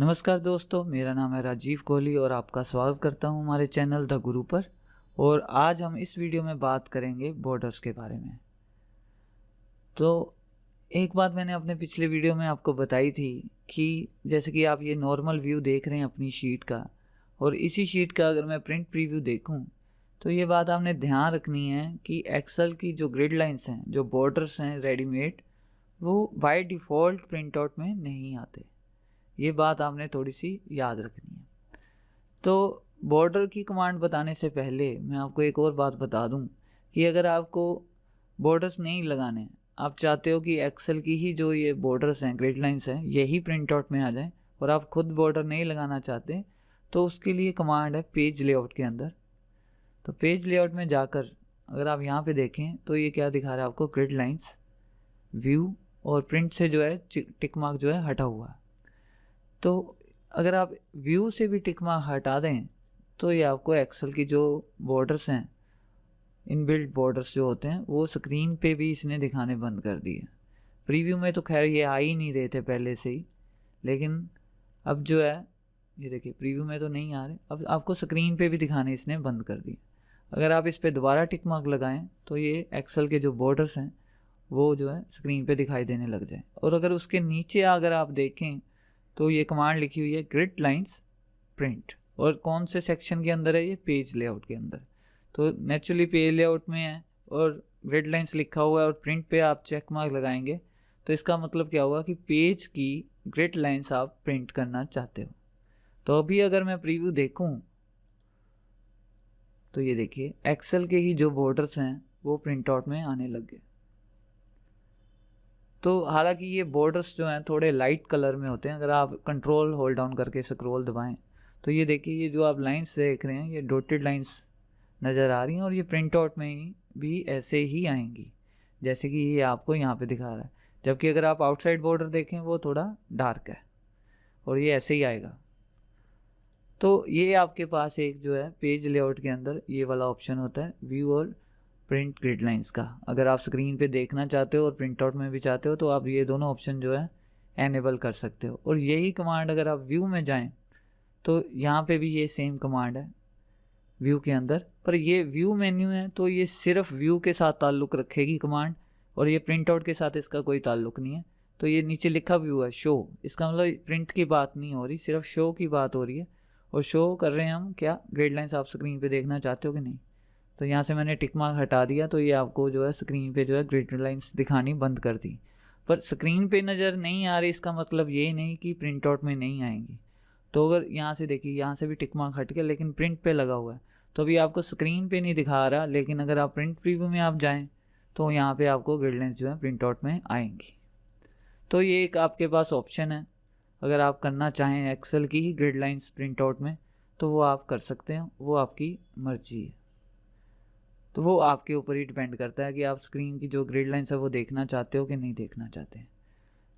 नमस्कार दोस्तों, मेरा नाम है राजीव कोहली और आपका स्वागत करता हूं हमारे चैनल द गुरु पर। और आज हम इस वीडियो में बात करेंगे बॉर्डर्स के बारे में। तो एक बात मैंने अपने पिछले वीडियो में आपको बताई थी कि जैसे कि आप ये नॉर्मल व्यू देख रहे हैं अपनी शीट का, और इसी शीट का अगर मैं प्रिंट प्रीव्यू देखूं तो ये बात आपने ध्यान रखनी है कि एक्सेल की जो ग्रिड लाइंस हैं, जो बॉर्डर्स हैं रेडीमेड, वो बाय डिफ़ॉल्ट प्रिंट आउट में नहीं आते। ये बात आपने थोड़ी सी याद रखनी है। तो बॉर्डर की कमांड बताने से पहले मैं आपको एक और बात बता दूं कि अगर आपको बॉर्डर्स नहीं लगाने, आप चाहते हो कि एक्सेल की ही जो ये बॉर्डर्स हैं, ग्रिड लाइंस हैं, यही प्रिंट आउट में आ जाएं और आप खुद बॉर्डर नहीं लगाना चाहते, तो उसके लिए कमांड है पेज लेआउट के अंदर। तो पेज लेआउट में जाकर अगर आप यहाँ पे देखें तो ये क्या दिखा रहा है आपको, ग्रिड लाइंस, व्यू और प्रिंट से जो है टिक मार्क जो है हटा हुआ है। तो अगर आप व्यू से भी टिक मार्क हटा दें तो ये आपको एक्सेल की जो बॉर्डर्स हैं, इनबिल्ट बॉर्डर्स जो होते हैं, वो स्क्रीन पे भी इसने दिखाने बंद कर दिए। प्रीव्यू में तो खैर ये आ ही नहीं रहे थे पहले से ही, लेकिन अब जो है ये देखिए प्रीव्यू में तो नहीं आ रहे, अब आपको स्क्रीन पे भी दिखाने इसने बंद कर दिए। अगर आप इस पर दोबारा टिक मार्क लगाएं तो ये एक्सेल के जो बॉर्डर्स हैं वो जो है स्क्रीन पे दिखाई देने लग जाए। और अगर उसके नीचे अगर आप देखें तो ये कमांड लिखी हुई है ग्रिड लाइंस प्रिंट, और कौन से सेक्शन के अंदर है, ये पेज लेआउट के अंदर। तो नेचुरली पेज लेआउट में है और ग्रिड लाइंस लिखा हुआ है और प्रिंट पे आप चेक मार्क लगाएंगे, तो इसका मतलब क्या हुआ कि पेज की ग्रिड लाइंस आप प्रिंट करना चाहते हो। तो अभी अगर मैं प्रीव्यू देखूं तो ये देखिए एक्सेल के ही जो बॉर्डर्स हैं वो प्रिंट आउट में आने लग गए। तो हालांकि ये बॉर्डर्स जो हैं थोड़े लाइट कलर में होते हैं। अगर आप कंट्रोल होल्ड डाउन करके स्क्रॉल दबाएं तो ये देखिए, ये जो आप लाइंस देख रहे हैं ये डॉटेड लाइंस नज़र आ रही हैं और ये प्रिंट आउट में ही भी ऐसे ही आएंगी जैसे कि ये आपको यहाँ पे दिखा रहा है। जबकि अगर आप आउटसाइड बॉर्डर देखें वो थोड़ा डार्क है और ये ऐसे ही आएगा। तो ये आपके पास एक जो है पेज लेआउट के अंदर ये वाला ऑप्शन होता है, व्यू और प्रिंट ग्रिड लाइंस का। अगर आप स्क्रीन पे देखना चाहते हो और प्रिंट आउट में भी चाहते हो तो आप ये दोनों ऑप्शन जो है एनेबल कर सकते हो। और यही कमांड अगर आप व्यू में जाएं तो यहाँ पे भी ये सेम कमांड है व्यू के अंदर, पर ये व्यू मेन्यू है तो ये सिर्फ व्यू के साथ ताल्लुक़ रखेगी कमांड, और ये प्रिंट आउट के साथ इसका कोई ताल्लुक़ नहीं है। तो ये नीचे लिखा व्यू है शो, इसका मतलब प्रिंट की बात नहीं हो रही, सिर्फ शो की बात हो रही है। और शो कर रहे हैं हम क्या, ग्रिड लाइंस आप स्क्रीन पे देखना चाहते हो कि नहीं। तो यहाँ से मैंने टिक मार्क हटा दिया तो ये आपको जो है स्क्रीन पे जो है ग्रिड लाइंस दिखानी बंद कर दी। पर स्क्रीन पे नज़र नहीं आ रही इसका मतलब ये नहीं कि प्रिंट आउट में नहीं आएंगी। तो अगर यहाँ से देखिए, यहाँ से भी टिक मार्क हट गया लेकिन प्रिंट पे लगा हुआ है, तो अभी आपको स्क्रीन पे नहीं दिखा रहा, लेकिन अगर आप प्रिंट प्रीव्यू में आप जाएँ तो यहाँ पर आपको ग्रिड लाइंस जो है प्रिंट आउट में आएंगी। तो ये एक आपके पास ऑप्शन है, अगर आप करना चाहें एक्सेल की ही ग्रिड लाइंस प्रिंट आउट में तो वो आप कर सकते हैं, वो आपकी मर्जी है। तो वो आपके ऊपर ही डिपेंड करता है कि आप स्क्रीन की जो ग्रिड लाइंस है वो देखना चाहते हो कि नहीं देखना चाहते हैं।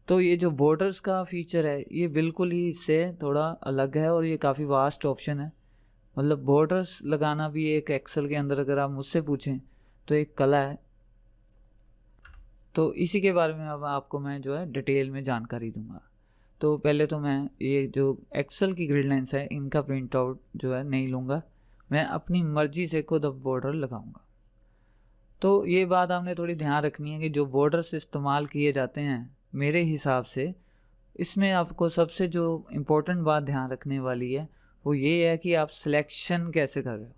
तो ये जो बॉर्डर्स का फीचर है ये बिल्कुल ही इससे थोड़ा अलग है और ये काफ़ी वास्ट ऑप्शन है। मतलब बॉर्डर्स लगाना भी एक एक्सेल के अंदर अगर आप मुझसे पूछें तो एक कला है। तो इसी के बारे में अब आपको मैं जो है डिटेल में जानकारी दूंगा। तो पहले तो मैं ये जो एक्सेल की ग्रिड लाइंस है इनका प्रिंट आउट जो है नहीं लूँगा, मैं अपनी मर्जी से खुद अब बॉर्डर लगाऊंगा। तो ये बात आपने थोड़ी ध्यान रखनी है कि जो बॉर्डर्स इस्तेमाल किए जाते हैं मेरे हिसाब से, इसमें आपको सबसे जो इम्पोर्टेंट बात ध्यान रखने वाली है वो ये है कि आप सिलेक्शन कैसे कर रहे हो।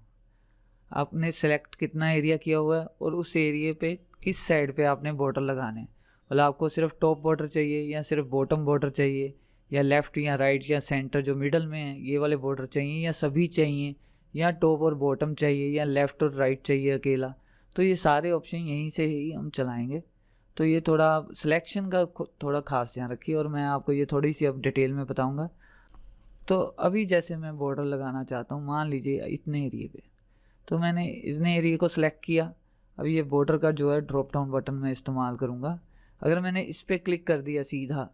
आपने सेलेक्ट कितना एरिया किया हुआ है और उस एरिया पे किस साइड पे आपने बॉर्डर लगाने हैं। मतलब आपको सिर्फ टॉप बॉर्डर चाहिए या सिर्फ बॉटम बॉर्डर चाहिए, या लेफ़्ट या राइट या सेंटर जो मिडल में है ये वाले बॉर्डर चाहिए, या सभी चाहिए, या टॉप और बॉटम चाहिए, या लेफ़्ट और राइट चाहिए अकेला। तो ये सारे ऑप्शन यहीं से ही हम चलाएंगे। तो ये थोड़ा सिलेक्शन का थोड़ा ख़ास ध्यान रखिए और मैं आपको ये थोड़ी सी अब डिटेल में बताऊंगा। तो अभी जैसे मैं बॉर्डर लगाना चाहता हूँ, मान लीजिए इतने एरिए पे, तो मैंने इतने एरिए को सिलेक्ट किया। अब ये बॉर्डर का जो है ड्रॉप डाउन बटन मैं इस्तेमाल करूँगा। अगर मैंने इस पर क्लिक कर दिया सीधा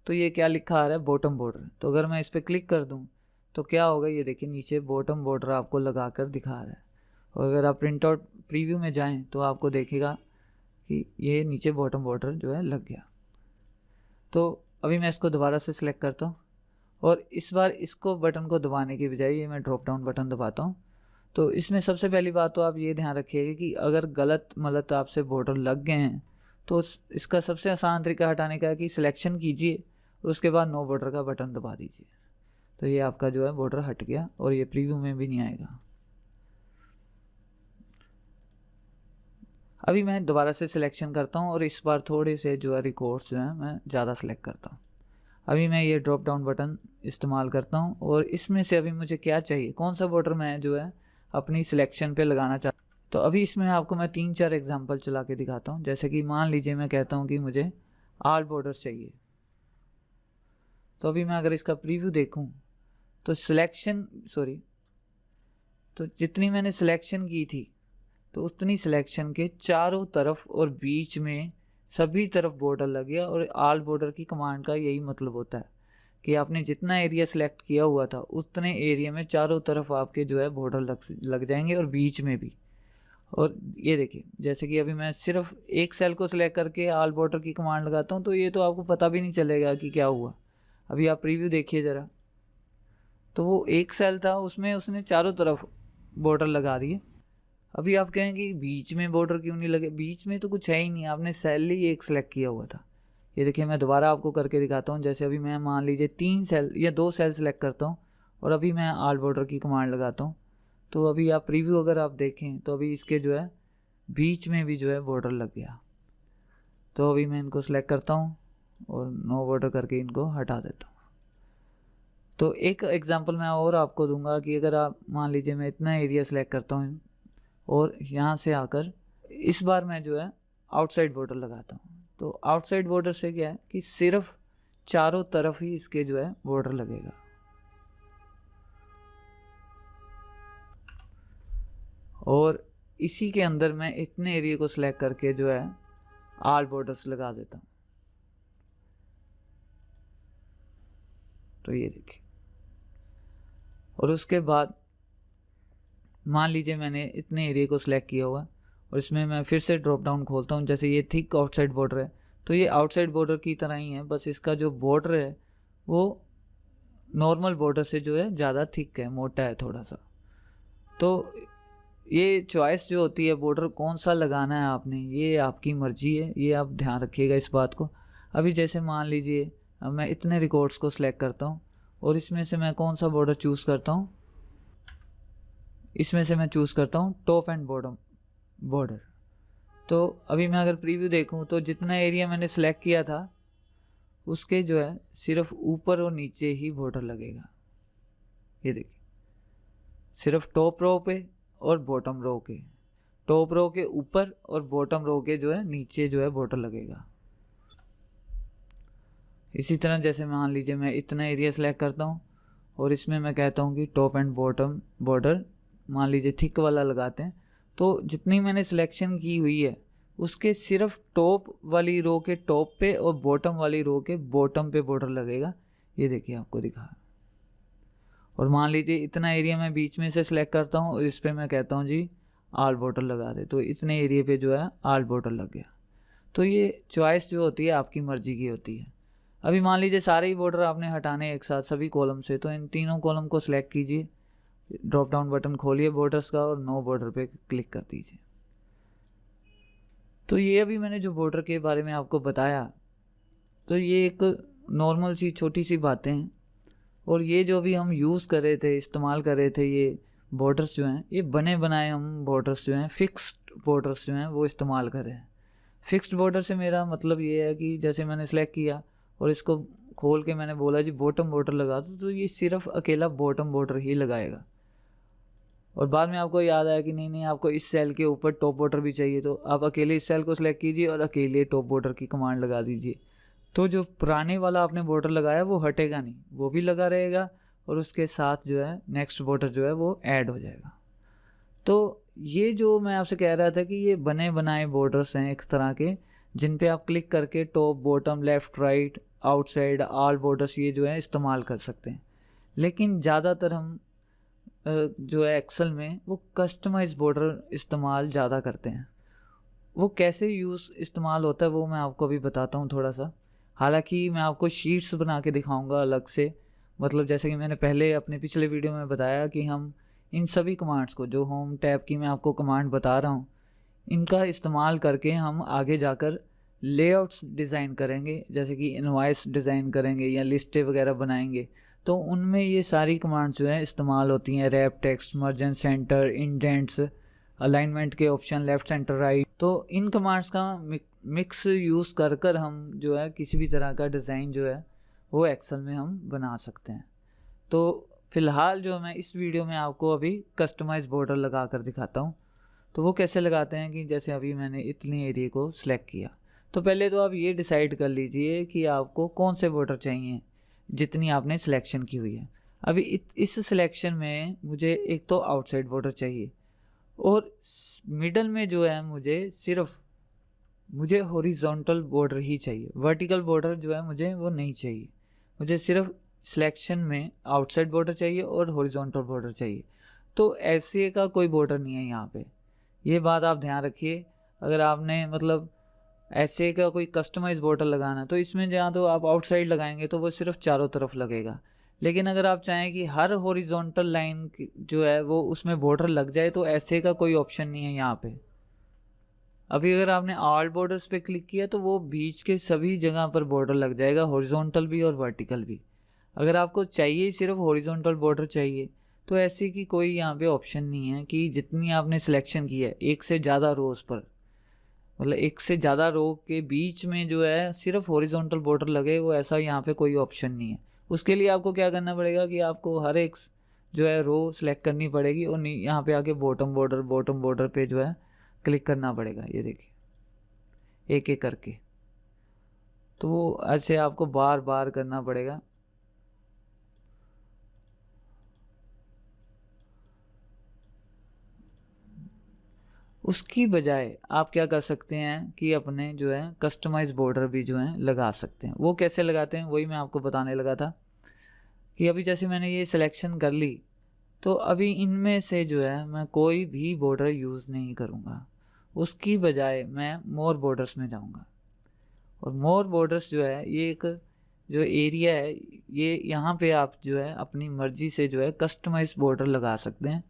तो ये क्या लिखा आ रहा है, बॉटम बॉर्डर। तो अगर मैं इस पर क्लिक कर दूँ तो क्या होगा, ये देखिए नीचे बॉटम बॉर्डर आपको लगा कर दिखा रहा है। और अगर आप प्रिंट आउट प्रीव्यू में जाएं तो आपको देखेगा कि ये नीचे बॉटम बॉर्डर जो है लग गया। तो अभी मैं इसको दोबारा से सिलेक्ट करता हूँ और इस बार इसको बटन को दबाने की बजाय ये मैं ड्रॉप डाउन बटन दबाता हूँ। तो इसमें सबसे पहली बात तो आप ये ध्यान रखिएगा कि अगर गलत मतलब आपसे बॉर्डर लग गए हैं तो इसका सबसे आसान तरीका हटाने का है कि सिलेक्शन कीजिए और उसके बाद नो बॉर्डर का बटन दबा दीजिए। तो ये आपका जो है बॉर्डर हट गया और ये प्रीव्यू में भी नहीं आएगा। अभी मैं दोबारा से सिलेक्शन करता हूँ और इस बार थोड़े से जो है रिकॉर्ड्स जो हैं मैं ज़्यादा सेलेक्ट करता हूँ। अभी मैं ये ड्रॉप डाउन बटन इस्तेमाल करता हूँ और इसमें से अभी मुझे क्या चाहिए, कौन सा बॉर्डर मैं जो है अपनी सिलेक्शन पे लगाना चाहता हूँ। तो अभी इसमें आपको मैं 3-4 एग्जांपल चला के दिखाता हूँ। जैसे कि मान लीजिए मैं कहता हूँ कि मुझे ऑल बॉर्डर्स चाहिए। तो अभी मैं अगर इसका प्रीव्यू देखूँ तो तो जितनी मैंने सिलेक्शन की थी तो उतनी सिलेक्शन के चारों तरफ और बीच में सभी तरफ बॉर्डर लग गया। और ऑल बॉर्डर की कमांड का यही मतलब होता है कि आपने जितना एरिया सेलेक्ट किया हुआ था उतने एरिया में चारों तरफ आपके जो है बॉर्डर लग जाएंगे और बीच में भी। और ये देखिए जैसे कि अभी मैं सिर्फ एक सेल को सिलेक्ट करके ऑल बॉर्डर की कमांड लगाता हूँ तो ये तो आपको पता भी नहीं चलेगा कि क्या हुआ। अभी आप प्रीव्यू देखिए ज़रा, तो वो एक सेल था उसमें उसने चारों तरफ बॉर्डर लगा दिए। अभी आप कहेंगे बीच में बॉर्डर क्यों नहीं लगे, बीच में तो कुछ है ही नहीं, आपने सेल ही एक सेलेक्ट किया हुआ था। ये देखिए मैं दोबारा आपको करके दिखाता हूँ। जैसे अभी मैं मान लीजिए 3 सेल या 2 सेल सेलेक्ट करता हूँ और अभी मैं ऑल बॉर्डर की कमांड लगाता हूँ। तो अभी आप प्रीव्यू अगर आप देखें तो अभी इसके जो है बीच में भी जो है बॉर्डर लग गया। तो अभी मैं इनको सेलेक्ट करता हूँ और नो बॉर्डर करके इनको हटा देता हूँ। तो एक एग्जांपल मैं और आपको दूंगा कि अगर आप मान लीजिए मैं इतना एरिया सेलेक्ट करता हूँ और यहाँ से आकर इस बार मैं जो है आउटसाइड बॉर्डर लगाता हूँ। तो आउटसाइड बॉर्डर से क्या है कि सिर्फ चारों तरफ ही इसके जो है बॉर्डर लगेगा। और इसी के अंदर मैं इतने एरिया को सिलेक्ट करके जो है ऑल बॉर्डर्स लगा देता हूँ। तो ये देखिए, और उसके बाद मान लीजिए मैंने इतने एरिया को सिलेक्ट किया हुआ और इसमें मैं फिर से ड्रॉप डाउन खोलता हूँ। जैसे ये थिक आउटसाइड बॉर्डर है तो ये आउटसाइड बॉर्डर की तरह ही है, बस इसका जो बॉर्डर है वो नॉर्मल बॉर्डर से जो है ज़्यादा थिक है, मोटा है थोड़ा सा। तो ये चॉइस जो होती है बॉर्डर कौन सा लगाना है आपने, ये आपकी मर्जी है, ये आप ध्यान रखिएगा इस बात को। अभी जैसे मान लीजिए अब मैं इतने रिकॉर्ड्स को सिलेक्ट करता हूँ और इसमें से मैं कौन सा बॉर्डर चूज़ करता हूँ, इसमें से मैं चूज़ करता हूँ टॉप एंड बॉटम बॉर्डर। तो अभी मैं अगर प्रीव्यू देखूँ तो जितना एरिया मैंने सेलेक्ट किया था उसके जो है सिर्फ ऊपर और नीचे ही बॉर्डर लगेगा। ये देखिए सिर्फ टॉप रो पे और बॉटम रो के, टॉप रो के ऊपर और बॉटम रो के जो है नीचे जो है बॉर्डर लगेगा। इसी तरह जैसे मान लीजिए मैं इतना एरिया सेलेक्ट करता हूँ और इसमें मैं कहता हूँ कि टॉप एंड बॉटम बॉर्डर मान लीजिए थिक वाला लगाते हैं। तो जितनी मैंने सिलेक्शन की हुई है उसके सिर्फ टॉप वाली रो के टॉप पे और बॉटम वाली रो के बॉटम पे बॉर्डर लगेगा। ये देखिए आपको दिखा। और मान लीजिए इतना एरिया मैं बीच में से सिलेक्ट करता हूँ और इस पर मैं कहता हूँ जी ऑल बॉर्डर लगा दे, तो इतने एरिया पे जो है ऑल बॉर्डर लग गया। तो ये चॉइस जो होती है आपकी मर्जी की होती है। अभी मान लीजिए सारे ही बॉर्डर आपने हटाने एक साथ सभी कॉलम से, तो इन तीनों कॉलम को सिलेक्ट कीजिए, ड्रॉप डाउन बटन खोलिए बॉर्डर्स का और नो बॉर्डर पे क्लिक कर दीजिए। तो ये अभी मैंने जो बॉर्डर के बारे में आपको बताया तो ये एक नॉर्मल सी छोटी सी बातें हैं। और ये जो भी हम यूज़ कर रहे थे, इस्तेमाल कर रहे थे, ये बॉर्डर्स जो हैं ये बने बनाए हम बॉर्डर्स जो हैं फिक्स्ड बॉर्डर्स जो हैं वो इस्तेमाल कर रहे हैं। फिक्स्ड बॉर्डर से मेरा मतलब ये है कि जैसे मैंने सेलेक्ट किया और इसको खोल के मैंने बोला जी बॉटम बॉर्डर लगा दो, तो ये सिर्फ अकेला बॉटम बॉर्डर ही लगाएगा। और बाद में आपको याद आया कि नहीं आपको इस सेल के ऊपर टॉप बॉर्डर भी चाहिए, तो आप अकेले इस सेल को सिलेक्ट कीजिए और अकेले टॉप बॉर्डर की कमांड लगा दीजिए। तो जो पुराने वाला आपने बॉर्डर लगाया वो हटेगा नहीं, वो भी लगा रहेगा और उसके साथ जो है नेक्स्ट बॉर्डर जो है वो ऐड हो जाएगा। तो ये जो मैं आपसे कह रहा था कि ये बने बनाए बॉर्डर्स हैं एक तरह के, जिन पे आप क्लिक करके top bottom left right outside all borders ये जो है इस्तेमाल कर सकते हैं। लेकिन ज़्यादातर हम जो है एक्सेल में वो कस्टमाइज बॉर्डर इस्तेमाल ज़्यादा करते हैं। वो कैसे इस्तेमाल होता है वो मैं आपको अभी बताता हूँ थोड़ा सा। हालांकि मैं आपको शीट्स बना के दिखाऊंगा अलग से, मतलब जैसे कि मैंने पहले अपने पिछले वीडियो में बताया कि हम इन सभी कमांड्स को, जो होम टैब की मैं आपको कमांड बता रहा हूँ, इनका इस्तेमाल करके हम आगे जाकर लेआउट्स डिज़ाइन करेंगे, जैसे कि इनवॉइस डिज़ाइन करेंगे या लिस्टें वगैरह बनाएंगे। तो उनमें ये सारी कमांड्स जो हैं इस्तेमाल होती हैं। Wrap text, merge and centre, indents, alignment के ऑप्शन, लेफ़्ट सेंटर राइट। तो इन कमांड्स का मिक्स यूज़ कर कर हम जो है किसी भी तरह का डिज़ाइन जो है वो एक्सेल में हम बना सकते हैं। तो फ़िलहाल जो मैं इस वीडियो में आपको अभी कस्टमाइज बॉर्डर लगा कर दिखाता हूँ। तो वो कैसे लगाते हैं कि जैसे अभी मैंने इतने एरिया को सिलेक्ट किया, तो पहले तो आप ये डिसाइड कर लीजिए कि आपको कौन से बॉर्डर चाहिए जितनी आपने सिलेक्शन की हुई है। अभी इस सिलेक्शन में मुझे एक तो आउटसाइड बॉर्डर चाहिए और मिडल में जो है मुझे हॉरिजॉन्टल बॉर्डर ही चाहिए। वर्टिकल बॉर्डर जो है मुझे वो नहीं चाहिए। मुझे सिर्फ सिलेक्शन में आउटसाइड बॉर्डर चाहिए और हॉरिजॉन्टल बॉर्डर चाहिए। तो ऐसे का कोई बॉर्डर नहीं है यहाँ पे, ये बात आप ध्यान रखिए। अगर आपने मतलब ऐसे का कोई कस्टमाइज बॉर्डर लगाना तो इसमें जहाँ तो आप आउटसाइड लगाएंगे तो वो सिर्फ चारों तरफ लगेगा। लेकिन अगर आप चाहें कि हर हॉरिजॉन्टल लाइन जो है वो उसमें बॉर्डर लग जाए तो ऐसे का कोई ऑप्शन नहीं है यहाँ पे। अभी अगर आपने ऑल बॉर्डर्स पे क्लिक किया तो वो बीच के सभी जगह पर बॉर्डर लग जाएगा, हॉरिजॉन्टल भी और वर्टिकल भी। अगर आपको चाहिए सिर्फ हॉरिजॉन्टल बॉर्डर चाहिए तो ऐसे की कोई यहाँ पे ऑप्शन नहीं है कि जितनी आपने सिलेक्शन की है एक से ज़्यादा रोज पर, मतलब एक से ज़्यादा रो के बीच में जो है सिर्फ हॉरिजॉन्टल बॉर्डर लगे, वो ऐसा यहाँ पे कोई ऑप्शन नहीं है। उसके लिए आपको क्या करना पड़ेगा कि आपको हर एक जो है रो सिलेक्ट करनी पड़ेगी और यहाँ पे आके बॉटम बॉर्डर पे जो है क्लिक करना पड़ेगा। ये देखिए एक एक करके, तो ऐसे आपको बार बार करना पड़ेगा। उसकी बजाय आप क्या कर सकते हैं कि अपने जो है कस्टमाइज बॉर्डर भी जो है लगा सकते हैं। वो कैसे लगाते हैं वही मैं आपको बताने लगा था कि अभी जैसे मैंने ये सिलेक्शन कर ली तो अभी इनमें से जो है मैं कोई भी बॉर्डर यूज़ नहीं करूँगा। उसकी बजाय मैं मोर बॉर्डर्स में जाऊँगा और मोर बॉर्डर्स जो है ये एक जो एरिया है, ये यहाँ पे आप जो है अपनी मर्ज़ी से जो है कस्टमाइज बॉर्डर लगा सकते हैं।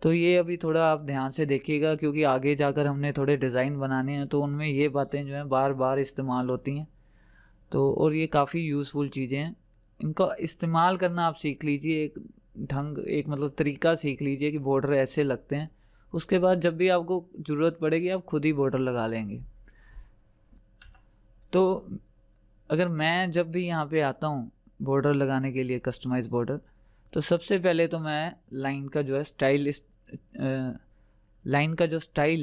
तो ये अभी थोड़ा आप ध्यान से देखिएगा क्योंकि आगे जाकर हमने थोड़े डिज़ाइन बनाने हैं तो उनमें ये बातें जो हैं बार बार इस्तेमाल होती हैं। तो और ये काफ़ी यूज़फुल चीज़ें हैं, इनका इस्तेमाल करना आप सीख लीजिए। एक ढंग, एक मतलब तरीका सीख लीजिए कि बॉर्डर ऐसे लगते हैं। उसके बाद जब भी आपको ज़रूरत पड़ेगी आप खुद ही बॉर्डर लगा लेंगे। तो अगर मैं जब भी यहाँ पे आता हूँ बॉर्डर लगाने के लिए कस्टमाइज बॉर्डर, तो सबसे पहले तो मैं लाइन का जो है स्टाइल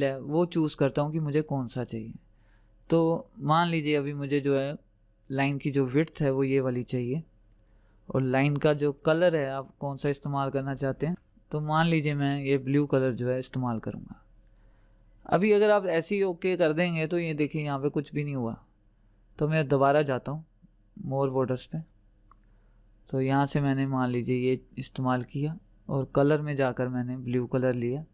है वो चूज़ करता हूँ कि मुझे कौन सा चाहिए। तो मान लीजिए अभी मुझे जो है लाइन की जो विड्थ है वो ये वाली चाहिए और लाइन का जो कलर है आप कौन सा इस्तेमाल करना चाहते हैं, तो मान लीजिए मैं ये ब्लू कलर जो है इस्तेमाल करूँगा। अभी अगर आप ऐसे ही ओके कर देंगे तो ये देखिए यहाँ पे कुछ भी नहीं हुआ। तो मैं दोबारा जाता हूँ मोर बॉर्डर्स पे, तो यहाँ से मैंने मान लीजिए ये इस्तेमाल किया और कलर में जाकर मैंने ब्लू कलर लिया।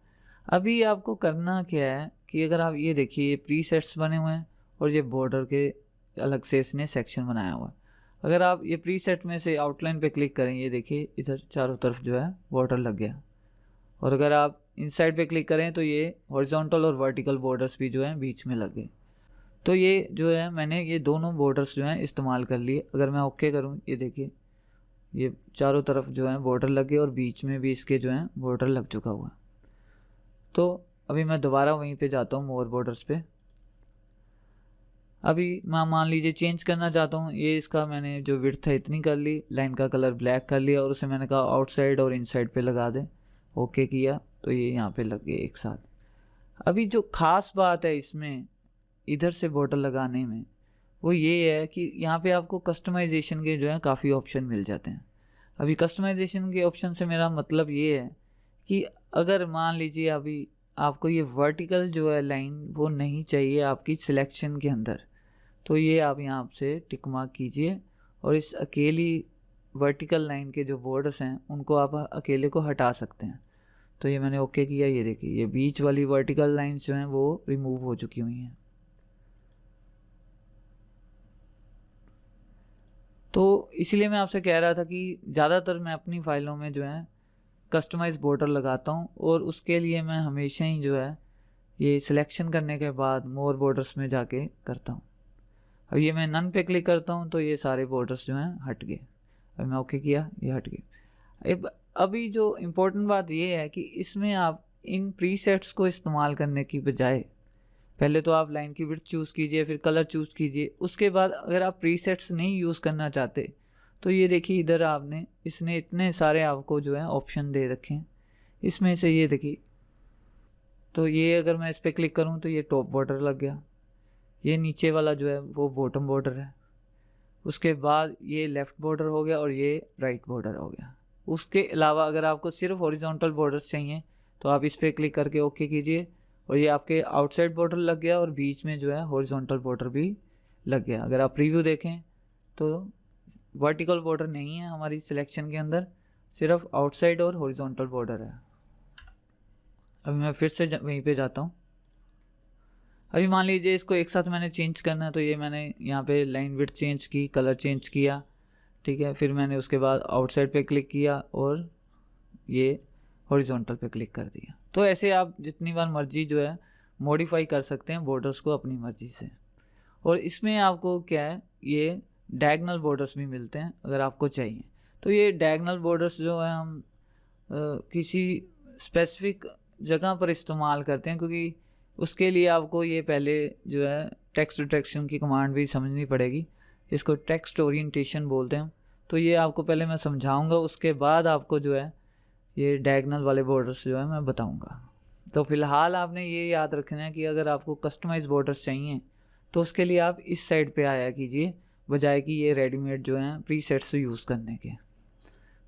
अभी आपको करना क्या है कि अगर आप ये देखिए ये प्रीसेट्स बने हुए हैं और ये बॉर्डर के अलग से इसने सेक्शन बनाया हुआ है। अगर आप ये प्रीसेट में से आउटलाइन पे क्लिक करें, ये देखिए इधर चारों तरफ जो है बॉर्डर लग गया। और अगर आप इनसाइड पे क्लिक करें तो ये हॉरिजॉन्टल और वर्टिकल बॉर्डर्स भी जो हैं बीच में लग गए। तो ये जो है मैंने ये दोनों बॉर्डर्स जो हैं इस्तेमाल कर लिए। अगर मैं ओके करूँ, ये देखिए ये चारों तरफ जो है बॉर्डर लगे और बीच में भी इसके जो है बॉर्डर लग चुका हुआ। तो अभी मैं दोबारा वहीं पे जाता हूँ मोर बॉर्डर्स पे। अभी मैं मान लीजिए चेंज करना चाहता हूँ, ये इसका मैंने जो विड्थ है इतनी कर ली, लाइन का कलर ब्लैक कर लिया और उसे मैंने कहा आउटसाइड और इनसाइड पे लगा दें। ओके किया तो ये यहाँ पे लग गए एक साथ। अभी जो ख़ास बात है इसमें इधर से बॉर्डर लगाने में वो ये है कि यहाँ पे आपको कस्टमाइजेशन के जो है काफ़ी ऑप्शन मिल जाते हैं। अभी कस्टमाइजेशन के ऑप्शन से मेरा मतलब ये है कि अगर मान लीजिए अभी आपको ये वर्टिकल जो है लाइन वो नहीं चाहिए आपकी सिलेक्शन के अंदर, तो ये आप यहाँ से टिक मार्क कीजिए और इस अकेली वर्टिकल लाइन के जो बॉर्डर्स हैं उनको आप अकेले को हटा सकते हैं। तो ये मैंने ओके किया, ये देखिए ये बीच वाली वर्टिकल लाइंस जो हैं वो रिमूव हो चुकी हुई हैं। तो इसलिए मैं आपसे कह रहा था कि ज़्यादातर मैं अपनी फ़ाइलों में जो है कस्टमाइज़ बॉर्डर लगाता हूँ, और उसके लिए मैं हमेशा ही जो है ये सिलेक्शन करने के बाद मोर बॉर्डर्स में जाके करता हूँ। अब ये मैं नन पे क्लिक करता हूँ तो ये सारे बॉर्डर्स जो हैं हट गए। अब मैं ओके किया, ये हट गए। अभी जो इम्पोर्टेंट बात ये है कि इसमें आप इन प्रीसेट्स को इस्तेमाल करने की बजाय पहले तो आप लाइन की विड्थ चूज़ कीजिए, फिर कलर चूज़ कीजिए। उसके बाद अगर आप प्रीसेट्स नहीं यूज़ करना चाहते तो ये देखिए इधर इसने इतने सारे आपको जो है ऑप्शन दे रखे हैं। इसमें से ये देखिए, तो ये अगर मैं इस पर क्लिक करूँ तो ये टॉप बॉर्डर लग गया, ये नीचे वाला जो है वो बॉटम बॉर्डर है, उसके बाद ये लेफ़्ट बॉर्डर हो गया और ये राइट बॉर्डर हो गया। उसके अलावा अगर आपको सिर्फ हॉरिजॉन्टल बॉर्डर्स चाहिए तो आप इस पर क्लिक करके ओके कीजिए, और ये आपके आउटसाइड बॉर्डर लग गया और बीच में जो है हॉरिजॉन्टल बॉर्डर भी लग गया। अगर आप प्रीव्यू देखें तो वर्टिकल बॉर्डर नहीं है हमारी सिलेक्शन के अंदर, सिर्फ आउटसाइड और हॉरिजॉन्टल बॉर्डर है। अभी मैं फिर से वहीं पे जाता हूँ। अभी मान लीजिए इसको एक साथ मैंने चेंज करना है, तो ये मैंने यहाँ पे लाइन विड्थ चेंज की, कलर चेंज किया, ठीक है। फिर मैंने उसके बाद आउटसाइड पे क्लिक किया और ये हॉरिजॉन्टल पे क्लिक कर दिया। तो ऐसे आप जितनी बार मर्जी जो है मॉडिफाई कर सकते हैं बॉर्डर्स को अपनी मर्जी से। और इसमें आपको क्या है, ये डायगोनल बॉर्डर्स भी मिलते हैं अगर आपको चाहिए। तो ये डायगोनल बॉर्डर्स जो है हम किसी स्पेसिफिक जगह पर इस्तेमाल करते हैं, क्योंकि उसके लिए आपको ये पहले जो है टेक्स्ट डिटेक्शन की कमांड भी समझनी पड़ेगी। इसको टेक्स्ट ओरिएंटेशन बोलते हैं। तो ये आपको पहले मैं समझाऊंगा, उसके बाद आपको जो है ये डायगोनल वाले बॉर्डर्स जो है मैं बताऊंगा। तो फ़िलहाल आपने ये याद रखना है कि अगर आपको कस्टमाइज बॉर्डर्स चाहिए तो उसके लिए आप इस साइड पे आया कीजिए, बजाय कि ये रेडीमेड जो हैं प्रीसेट्स यूज़ करने के।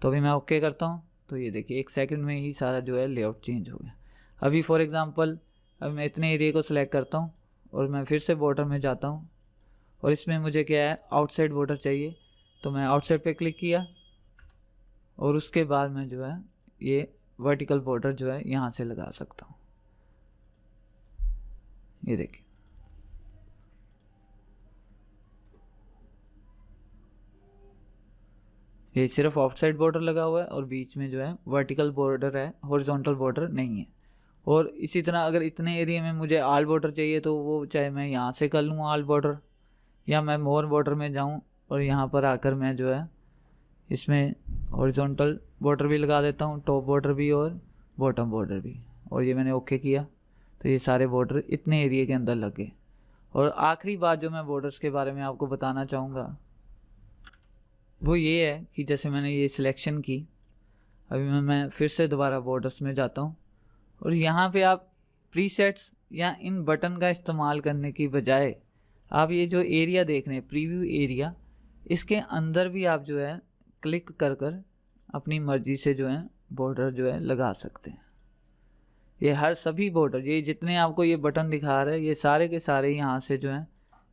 तो अभी मैं ओके करता हूँ तो ये देखिए 1 सेकंड में ही सारा जो है लेआउट चेंज हो गया। अभी फॉर एग्ज़ाम्पल अब मैं इतने एरिया को सिलेक्ट करता हूँ और मैं फिर से बॉर्डर में जाता हूँ, और इसमें मुझे क्या है आउटसाइड बॉर्डर चाहिए, तो मैं आउटसाइड पे क्लिक किया और उसके बाद मैं जो है ये वर्टिकल बॉर्डर जो है यहाँ से लगा सकता हूँ। ये देखिए, ये सिर्फ आउटसाइड बॉर्डर लगा हुआ है और बीच में जो है वर्टिकल बॉर्डर है, हॉरिजॉन्टल बॉर्डर नहीं है। और इसी तरह अगर इतने एरिया में मुझे आल बॉर्डर चाहिए तो वो चाहे मैं यहाँ से कर लूँ आल बॉर्डर, या मैं मोर बॉर्डर में जाऊँ और यहाँ पर आकर मैं जो है इसमें हॉरिजॉन्टल बॉर्डर भी लगा देता हूँ, टॉप बॉर्डर भी और बॉटम बॉर्डर भी। और ये मैंने ओके किया तो ये सारे बॉर्डर इतने एरिया के अंदर लग गए। और आखिरी बात जो मैं बॉर्डर्स के बारे में आपको बताना चाहूँगा वो ये है कि जैसे मैंने ये सिलेक्शन की, अभी मैं फिर से दोबारा बॉर्डर्स में जाता हूँ, और यहाँ पे आप प्रीसेट्स या इन बटन का इस्तेमाल करने की बजाय आप ये जो एरिया देख रहे हैं प्रीव्यू एरिया, इसके अंदर भी आप जो है क्लिक कर कर अपनी मर्ज़ी से जो है बॉर्डर जो है लगा सकते हैं। ये हर सभी बॉर्डर, ये जितने आपको ये बटन दिखा रहे हैं ये सारे के सारे यहाँ से जो हैं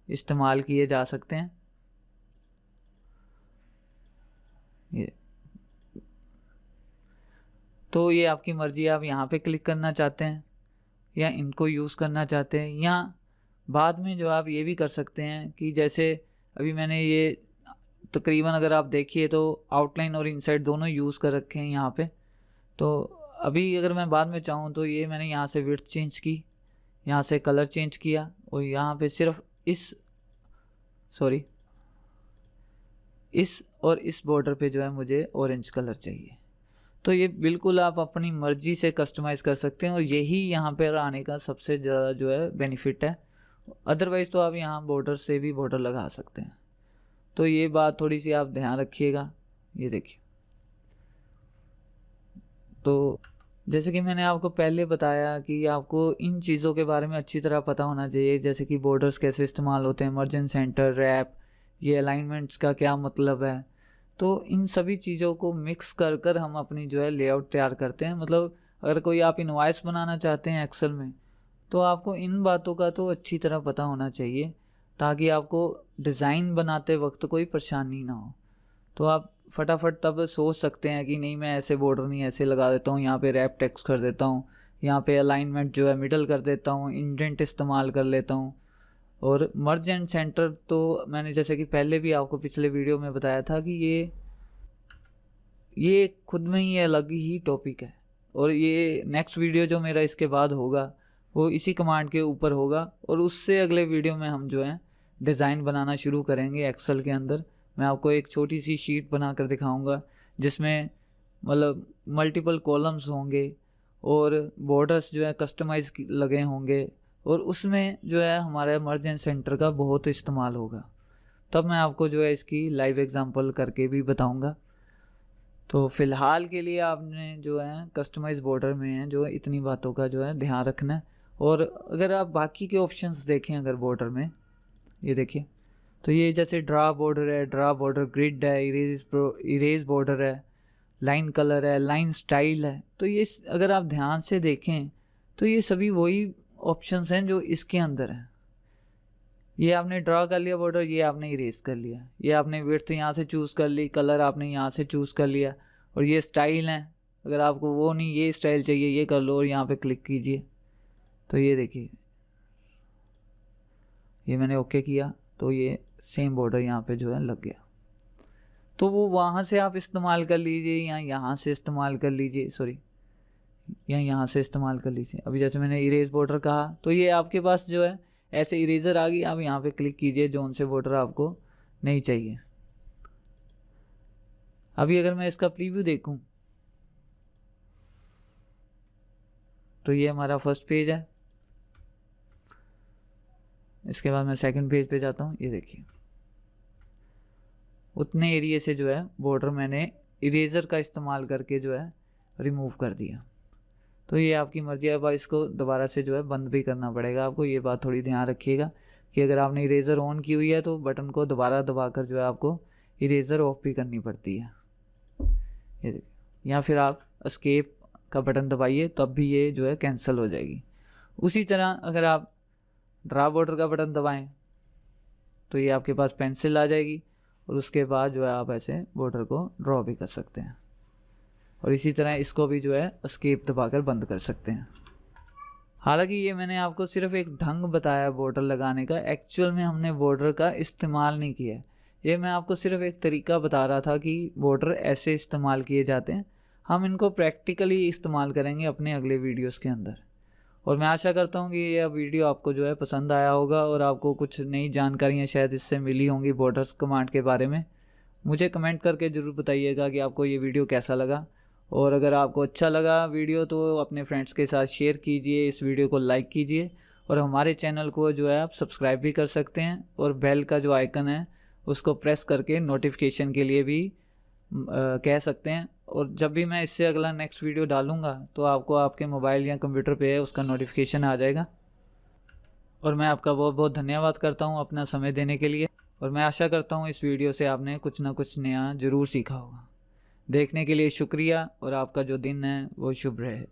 इस्तेमाल किए जा सकते हैं। ये तो ये आपकी मर्ज़ी, आप यहाँ पे क्लिक करना चाहते हैं या इनको यूज़ करना चाहते हैं, या बाद में जो आप ये भी कर सकते हैं कि जैसे अभी मैंने ये तकरीबन अगर आप देखिए तो आउटलाइन और इनसाइड दोनों यूज़ कर रखे हैं यहाँ पे। तो अभी अगर मैं बाद में चाहूँ तो ये मैंने यहाँ से विड्थ चेंज की, यहाँ से कलर चेंज किया, और यहाँ पे सिर्फ इस और इस बॉर्डर पे जो है मुझे ऑरेंज कलर चाहिए। तो ये बिल्कुल आप अपनी मर्ज़ी से कस्टमाइज़ कर सकते हैं, और यही यहाँ पर आने का सबसे ज़्यादा जो है बेनिफिट है। अदरवाइज़ तो आप यहाँ बॉर्डर से भी बॉर्डर लगा सकते हैं। तो ये बात थोड़ी सी आप ध्यान रखिएगा। ये देखिए, तो जैसे कि मैंने आपको पहले बताया कि आपको इन चीज़ों के बारे में अच्छी तरह पता होना चाहिए, जैसे कि बॉर्डर्स कैसे इस्तेमाल होते हैं, मर्ज एंड सेंटर, रैप, ये अलाइनमेंट्स का क्या मतलब है। तो इन सभी चीज़ों को मिक्स कर कर हम अपनी जो है लेआउट तैयार करते हैं। मतलब अगर कोई आप इनवॉइस बनाना चाहते हैं एक्सेल में, तो आपको इन बातों का तो अच्छी तरह पता होना चाहिए, ताकि आपको डिज़ाइन बनाते वक्त कोई परेशानी ना हो। तो आप फटाफट तब सोच सकते हैं कि नहीं मैं ऐसे बॉर्डर नहीं ऐसे लगा देता हूँ, यहाँ पे रैप टेक्स्ट कर देता हूँ, यहाँ पे अलाइनमेंट जो है मिडल कर देता हूँ, इंडेंट इस्तेमाल कर लेता हूँ, और मर्ज एंड सेंटर तो मैंने जैसे कि पहले भी आपको पिछले वीडियो में बताया था कि ये खुद में ही अलग ही टॉपिक है, और ये नेक्स्ट वीडियो जो मेरा इसके बाद होगा वो इसी कमांड के ऊपर होगा, और उससे अगले वीडियो में हम जो है डिज़ाइन बनाना शुरू करेंगे एक्सेल के अंदर। मैं आपको एक छोटी सी शीट बना कर दिखाऊँगा जिसमें मतलब मल्टीपल कॉलम्स होंगे और बॉर्डर्स जो है कस्टमाइज लगे होंगे, और उसमें जो है हमारे मर्ज एंड सेंटर का बहुत इस्तेमाल होगा। तब मैं आपको जो है इसकी लाइव एग्जांपल करके भी बताऊंगा। तो फ़िलहाल के लिए आपने जो है कस्टमाइज बॉर्डर में है जो इतनी बातों का जो है ध्यान रखना है। और अगर आप बाकी के ऑप्शंस देखें अगर बॉर्डर में, ये देखिए, तो ये जैसे ड्रा बॉर्डर है, ड्रा बॉर्डर ग्रिड है, इरेज बॉर्डर है, लाइन कलर है, लाइन स्टाइल है, तो ये अगर आप ध्यान से देखें तो ये सभी वही ऑप्शंस हैं जो इसके अंदर हैं। ये आपने ड्रा कर लिया बॉर्डर, ये आपने इरेज कर लिया, ये आपने विड्थ यहाँ से चूज़ कर ली, कलर आपने यहाँ से चूज़ कर लिया, और ये स्टाइल है, अगर आपको वो नहीं ये स्टाइल चाहिए ये कर लो और यहाँ पे क्लिक कीजिए। तो ये देखिए, ये मैंने ओके किया तो ये सेम बॉर्डर यहाँ पे जो है लग गया। तो वो वहाँ से आप इस्तेमाल कर लीजिए या यहाँ से इस्तेमाल कर लीजिए, सॉरी या यहाँ से इस्तेमाल कर लीजिए। अभी जैसे मैंने इरेज बॉर्डर कहा तो ये आपके पास जो है ऐसे इरेजर आ गई, आप यहाँ पे क्लिक कीजिए जो उनसे बॉर्डर आपको नहीं चाहिए। अभी अगर मैं इसका प्रीव्यू देखूं तो ये हमारा फर्स्ट पेज है। इसके बाद मैं सेकंड पेज पे जाता हूँ, ये देखिए उतने एरिया से जो है बॉर्डर मैंने इरेजर का इस्तेमाल करके जो है रिमूव कर दिया। तो ये आपकी मर्जी है, अब इसको दोबारा से जो है बंद भी करना पड़ेगा आपको। ये बात थोड़ी ध्यान रखिएगा कि अगर आपने इरेज़र ऑन की हुई है तो बटन को दोबारा दबाकर जो है आपको इरेज़र ऑफ भी करनी पड़ती है। ये देखिए, या फिर आप एस्केप का बटन दबाइए तब भी ये जो है कैंसिल हो जाएगी। उसी तरह अगर आप ड्रा बॉर्डर का बटन दबाएं तो ये आपके पास पेंसिल आ जाएगी, और उसके बाद जो है आप ऐसे बॉर्डर को ड्रॉ भी कर सकते हैं, और इसी तरह इसको भी जो है एस्केप दबाकर बंद कर सकते हैं। हालांकि ये मैंने आपको सिर्फ एक ढंग बताया बॉर्डर लगाने का, एक्चुअल में हमने बॉर्डर का इस्तेमाल नहीं किया है। ये मैं आपको सिर्फ एक तरीका बता रहा था कि बॉर्डर ऐसे इस्तेमाल किए जाते हैं। हम इनको प्रैक्टिकली इस्तेमाल करेंगे अपने अगले वीडियोस के अंदर। और मैं आशा करता हूँ कि यह वीडियो आपको जो है पसंद आया होगा और आपको कुछ नई जानकारियाँ शायद इससे मिली होंगी बॉर्डर्स कमांड के बारे में। मुझे कमेंट करके ज़रूर बताइएगा कि आपको ये वीडियो कैसा लगा, और अगर आपको अच्छा लगा वीडियो तो अपने फ्रेंड्स के साथ शेयर कीजिए, इस वीडियो को लाइक कीजिए, और हमारे चैनल को जो है आप सब्सक्राइब भी कर सकते हैं, और बेल का जो आइकन है उसको प्रेस करके नोटिफिकेशन के लिए भी कह सकते हैं। और जब भी मैं इससे अगला नेक्स्ट वीडियो डालूँगा तो आपको आपके मोबाइल या कंप्यूटर पे उसका नोटिफिकेशन आ जाएगा। और मैं आपका बहुत बहुत धन्यवाद करता हूँ अपना समय देने के लिए, और मैं आशा करता हूँ इस वीडियो से आपने कुछ ना कुछ नया ज़रूर सीखा होगा। देखने के लिए शुक्रिया, और आपका जो दिन है वो शुभ रहे।